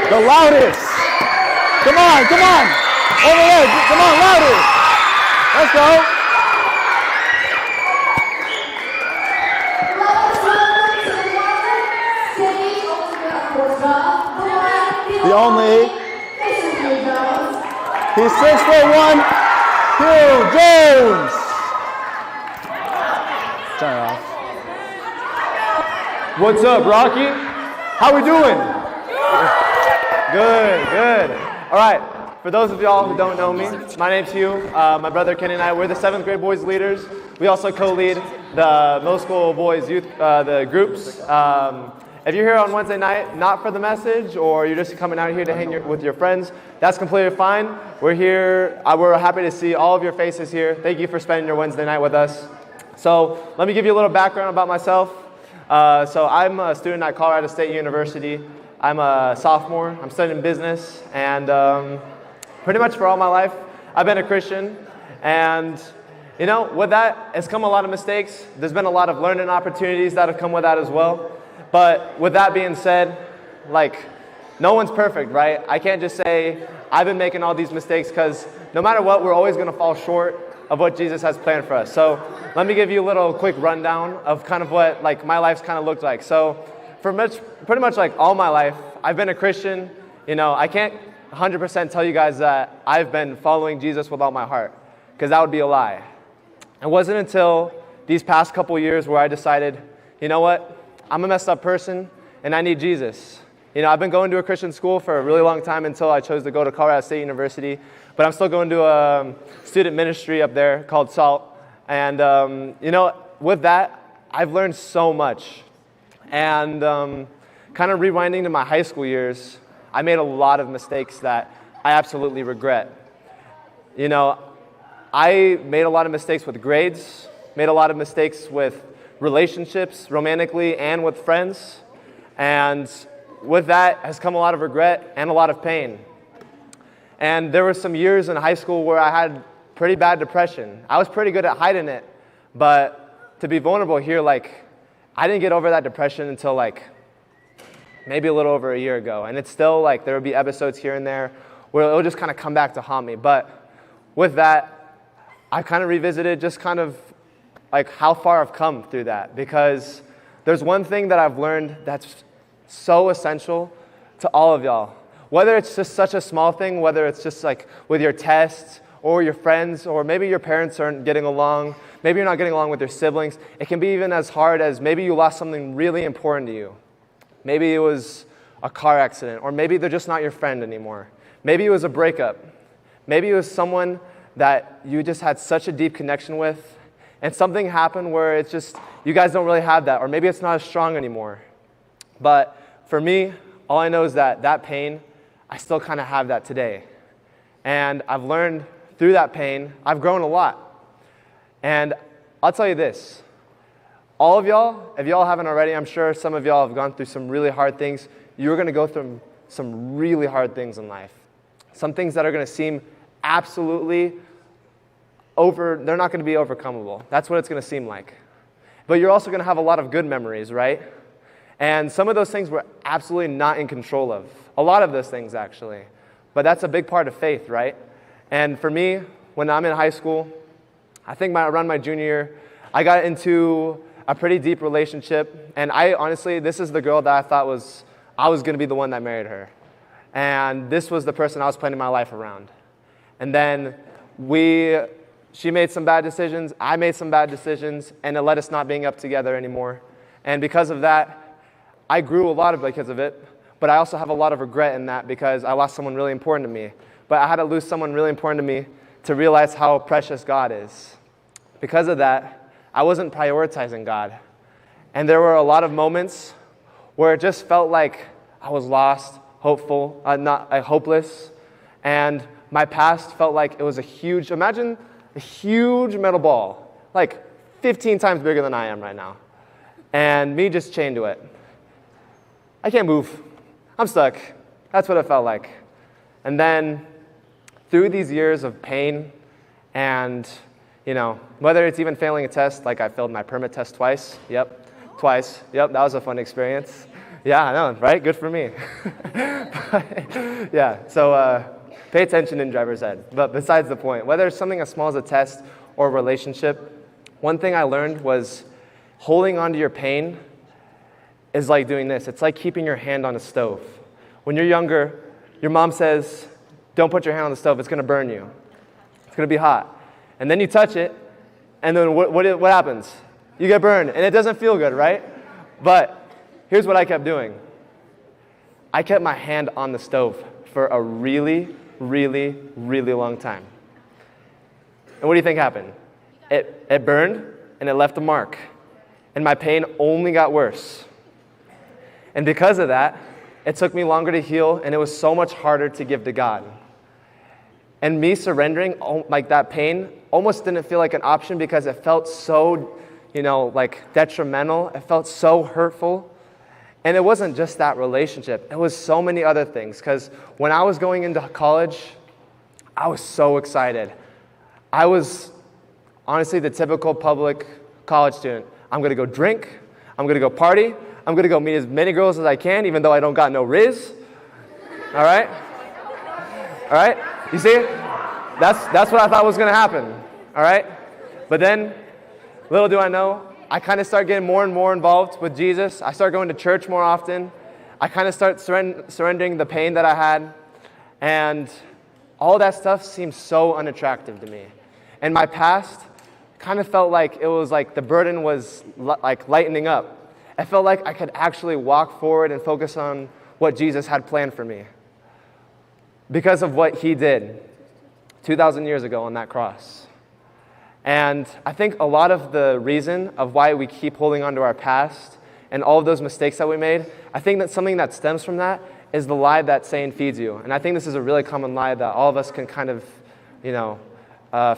The loudest. Come on. Over there. Come on, loudest. Let's go. The only. He's 6'1", Hugh Jones. Turn it off. What's up, Rocky? How we doing? Good. All right. For those of y'all who don't know me, my name's Hugh. My brother Kenny and I, we're the 7th grade boys leaders. We also co-lead the middle school boys youth, the groups. If you're here on Wednesday night, not for the message, or you're just coming out here to hang with your friends, that's completely fine. We're here. We're happy to see all of your faces here. Thank you for spending your Wednesday night with us. So let me give you a little background about myself. So I'm a student at Colorado State University. I'm a sophomore. I'm studying business, and pretty much for all my life, I've been a Christian. And with that has come a lot of mistakes. There's been a lot of learning opportunities that have come with that as well. But with that being said, no one's perfect, right? I can't just say I've been making all these mistakes, because no matter what, we're always going to fall short of what Jesus has planned for us. So let me give you a little quick rundown of kind of what my life's kind of looked like. So for pretty much all my life, I've been a Christian. I can't 100% tell you guys that I've been following Jesus with all my heart, because that would be a lie. It wasn't until these past couple years where I decided, you know what? I'm a messed up person, and I need Jesus. I've been going to a Christian school for a really long time until I chose to go to Colorado State University, but I'm still going to a student ministry up there called SALT. And, with that, I've learned so much. And kind of rewinding to my high school years, I made a lot of mistakes that I absolutely regret. I made a lot of mistakes with grades, made a lot of mistakes with relationships, romantically and with friends. And with that has come a lot of regret and a lot of pain. And there were some years in high school where I had pretty bad depression. I was pretty good at hiding it, but to be vulnerable here, I didn't get over that depression until maybe a little over a year ago. And it's still there would be episodes here and there where it'll just kind of come back to haunt me. But with that, I kind of revisited just kind of how far I've come through that, because there's one thing that I've learned that's so essential to all of y'all. Whether it's just such a small thing, whether it's just with your tests or your friends, or maybe your parents aren't getting along, maybe you're not getting along with your siblings. It can be even as hard as maybe you lost something really important to you. Maybe it was a car accident, or maybe they're just not your friend anymore. Maybe it was a breakup. Maybe it was someone that you just had such a deep connection with, and something happened where it's just, you guys don't really have that, or maybe it's not as strong anymore. But for me, all I know is that pain, I still kind of have that today. And I've learned through that pain, I've grown a lot. And I'll tell you this, all of y'all, if y'all haven't already, I'm sure some of y'all have gone through some really hard things. You're going to go through some really hard things in life. Some things that are going to seem absolutely they're not going to be overcomable. That's what it's going to seem like. But you're also going to have a lot of good memories, right? And some of those things we're absolutely not in control of. A lot of those things, actually. But that's a big part of faith, right? And for me, when I'm in high school, I think around my junior year, I got into a pretty deep relationship. And honestly, this is the girl that I thought I was going to be the one that married her. And this was the person I was planning my life around. And then she made some bad decisions, I made some bad decisions, and it led us not being up together anymore. And because of that, I grew a lot because of it, but I also have a lot of regret in that, because I lost someone really important to me. But I had to lose someone really important to me to realize how precious God is. Because of that, I wasn't prioritizing God. And there were a lot of moments where it just felt like I was lost, hopeless, and my past felt like it was imagine a huge metal ball, 15 times bigger than I am right now, and me just chained to it. I can't move. I'm stuck. That's what it felt like. And then through these years of pain and, whether it's even failing a test, I failed my permit test twice. Yep, twice. Yep, that was a fun experience. Yeah, I know, right? Good for me. Yeah, so pay attention in driver's ed. But besides the point, whether it's something as small as a test or a relationship, one thing I learned was holding onto your pain is like doing this. It's like keeping your hand on a stove. When you're younger, your mom says, don't put your hand on the stove, it's going to burn you. It's going to be hot. And then you touch it, and then what happens? You get burned, and it doesn't feel good, right? But here's what I kept doing. I kept my hand on the stove for a really, really, really long time. And what do you think happened? It burned, and it left a mark. And my pain only got worse. And because of that, it took me longer to heal, and it was so much harder to give to God. And me surrendering, like that pain, almost didn't feel like an option because it felt so, like detrimental. It felt so hurtful. And it wasn't just that relationship. It was so many other things. Because when I was going into college, I was so excited. I was honestly the typical public college student. I'm going to go drink. I'm going to go party. I'm going to go meet as many girls as I can, even though I don't got no riz. All right? All right? You see? That's what I thought was going to happen. All right? But then, little do I know, I kind of start getting more and more involved with Jesus. I start going to church more often. I kind of start surrendering the pain that I had. And all that stuff seemed so unattractive to me. And my past kind of felt like it was like the burden was like lightening up. I felt like I could actually walk forward and focus on what Jesus had planned for me because of what he did 2,000 years ago on that cross. And I think a lot of the reason of why we keep holding on to our past and all of those mistakes that we made, I think that something that stems from that is the lie that Satan feeds you. And I think this is a really common lie that all of us can kind of,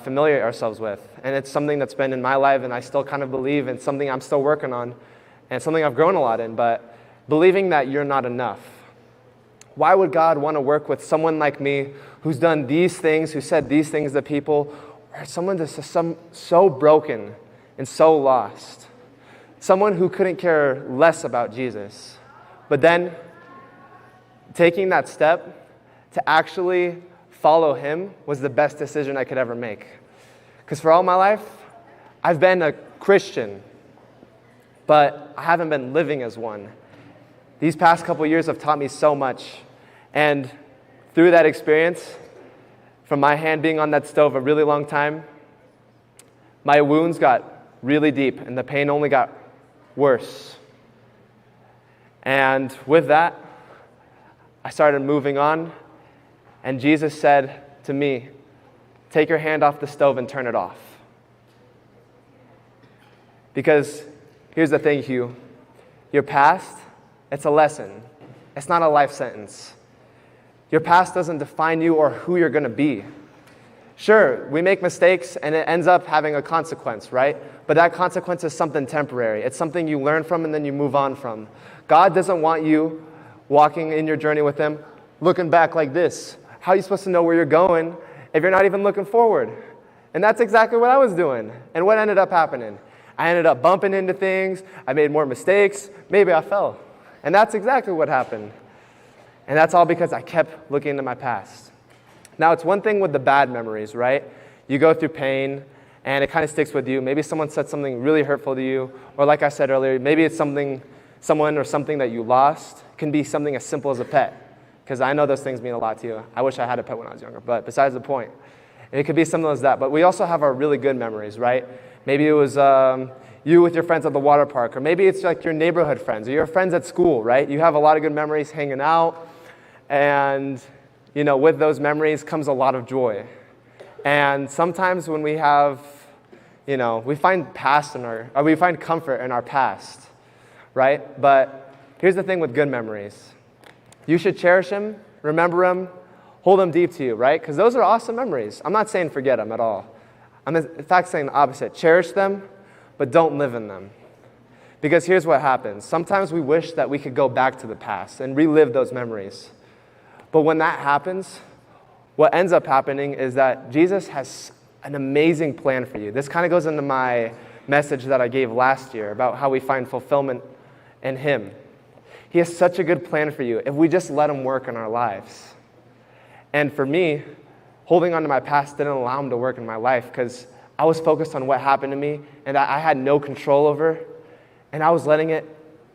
familiar ourselves with. And it's something that's been in my life and I still kind of believe, and something I'm still working on. And something I've grown a lot in, but believing that you're not enough. Why would God want to work with someone like me who's done these things, who said these things to people, or someone that's so broken and so lost? Someone who couldn't care less about Jesus. But then, taking that step to actually follow him was the best decision I could ever make. Because for all my life, I've been a Christian, but I haven't been living as one. These past couple years have taught me so much. And through that experience, from my hand being on that stove a really long time, my wounds got really deep and the pain only got worse. And with that, I started moving on, and Jesus said to me, take your hand off the stove and turn it off. Because here's the thing, Hugh. Your past, it's a lesson. It's not a life sentence. Your past doesn't define you or who you're going to be. Sure, we make mistakes and it ends up having a consequence, right? But that consequence is something temporary. It's something you learn from and then you move on from. God doesn't want you walking in your journey with him, looking back like this. How are you supposed to know where you're going if you're not even looking forward? And that's exactly what I was doing. And what ended up happening? I ended up bumping into things. I made more mistakes. Maybe I fell. And that's exactly what happened. And that's all because I kept looking into my past. Now, it's one thing with the bad memories, right? You go through pain, and it kind of sticks with you. Maybe someone said something really hurtful to you. Or like I said earlier, maybe it's someone or something that you lost. It can be something as simple as a pet. Because I know those things mean a lot to you. I wish I had a pet when I was younger, but besides the point. And it could be something as that. But we also have our really good memories, right? Maybe it was you with your friends at the water park, or maybe it's like your neighborhood friends, or your friends at school, right? You have a lot of good memories hanging out, and with those memories comes a lot of joy. And sometimes when we have, we find we find comfort in our past, right? But here's the thing with good memories. You should cherish them, remember them, hold them deep to you, right? Because those are awesome memories. I'm not saying forget them at all. I'm in fact saying the opposite. Cherish them, but don't live in them. Because here's what happens. Sometimes we wish that we could go back to the past and relive those memories. But when that happens, what ends up happening is that Jesus has an amazing plan for you. This kind of goes into my message that I gave last year about how we find fulfillment in him. He has such a good plan for you if we just let him work in our lives. And for me, holding on to my past didn't allow him to work in my life because I was focused on what happened to me and I had no control over. And I was letting it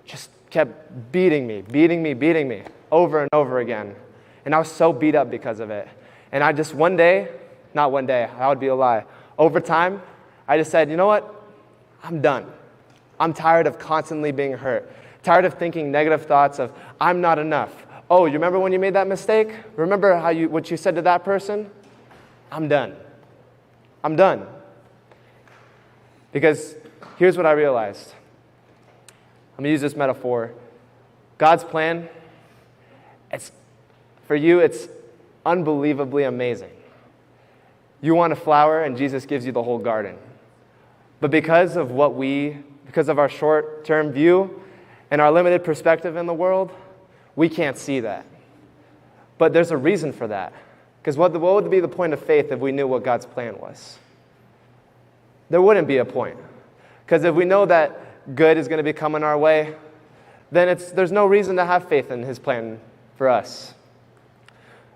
just kept beating me over and over again. And I was so beat up because of it. And I just not one day, that would be a lie. Over time, I just said, you know what? I'm done. I'm tired of constantly being hurt. Tired of thinking negative thoughts of, I'm not enough. Oh, you remember when you made that mistake? Remember what you said to that person? I'm done. I'm done. Because here's what I realized. I'm going to use this metaphor. God's plan, for you, it's unbelievably amazing. You want a flower, and Jesus gives you the whole garden. But because of our short-term view and our limited perspective in the world, we can't see that. But there's a reason for that. Because what would be the point of faith if we knew what God's plan was? There wouldn't be a point. Because if we know that good is going to be coming our way, then there's no reason to have faith in his plan for us.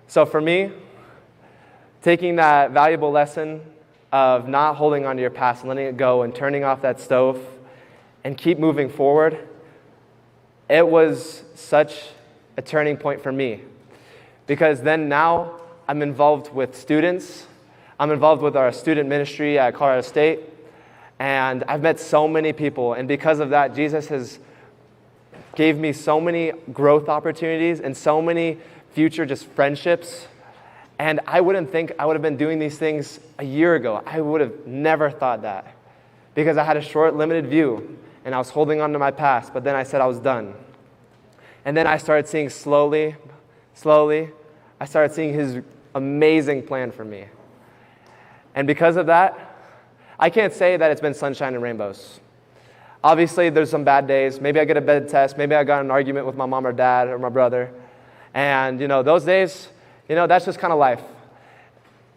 So for me, taking that valuable lesson of not holding on to your past and letting it go and turning off that stove and keep moving forward, it was such a turning point for me. Because then now I'm involved with students. I'm involved with our student ministry at Colorado State. And I've met so many people. And because of that, Jesus has gave me so many growth opportunities and so many future just friendships. And I wouldn't think I would have been doing these things a year ago. I would have never thought that because I had a short, limited view and I was holding on to my past, but then I said I was done. And then I started seeing slowly, I started seeing his amazing plan for me. And because of that, I can't say that it's been sunshine and rainbows. Obviously, there's some bad days. Maybe I get a bad test. Maybe I got in an argument with my mom or dad or my brother. And, those days, that's just kind of life.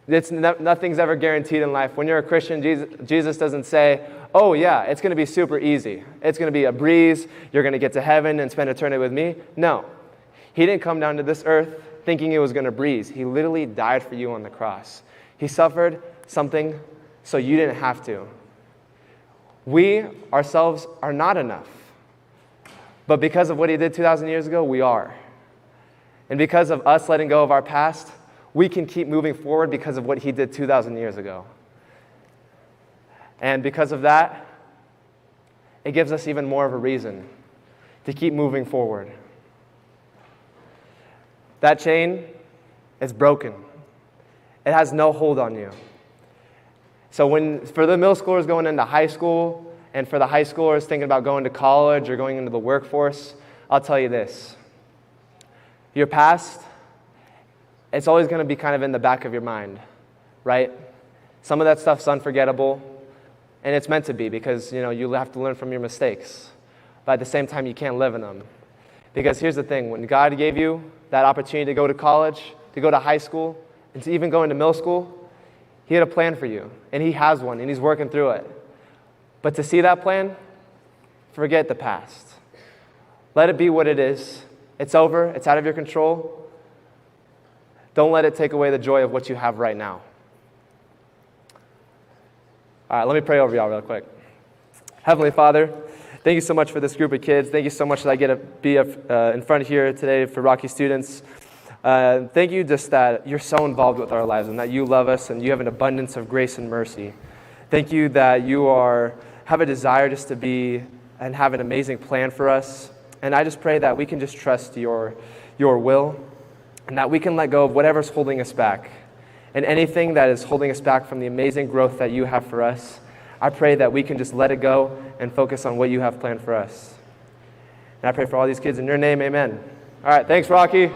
Nothing's ever guaranteed in life. When you're a Christian, Jesus doesn't say, oh, yeah, it's going to be super easy. It's going to be a breeze. You're going to get to heaven and spend eternity with me. No. He didn't come down to this earth thinking it was going to breeze. He literally died for you on the cross. He suffered something so you didn't have to. We ourselves are not enough. But because of what he did 2,000 years ago, we are. And because of us letting go of our past, we can keep moving forward because of what he did 2,000 years ago. And because of that, it gives us even more of a reason to keep moving forward. That chain is broken. It has no hold on you. So for the middle schoolers going into high school, and for the high schoolers thinking about going to college or going into the workforce, I'll tell you this. Your past, it's always going to be kind of in the back of your mind, right? Some of that stuff's unforgettable, and it's meant to be because, you have to learn from your mistakes. But at the same time, you can't live in them. Because here's the thing, when God gave you that opportunity to go to college, to go to high school, and to even go into middle school, he had a plan for you, and he has one, and he's working through it. But to see that plan, forget the past. Let it be what it is. It's over. It's out of your control. Don't let it take away the joy of what you have right now. All right, let me pray over y'all real quick. Heavenly Father, thank you so much for this group of kids. Thank you so much that I get to be in front here today for Rocky students. Thank you just that you're so involved with our lives and that you love us and you have an abundance of grace and mercy. Thank you that you have a desire just to be and have an amazing plan for us. And I just pray that we can just trust your will and that we can let go of whatever's holding us back. And anything that is holding us back from the amazing growth that you have for us, I pray that we can just let it go and focus on what you have planned for us. And I pray for all these kids in your name, amen. All right, thanks, Rocky.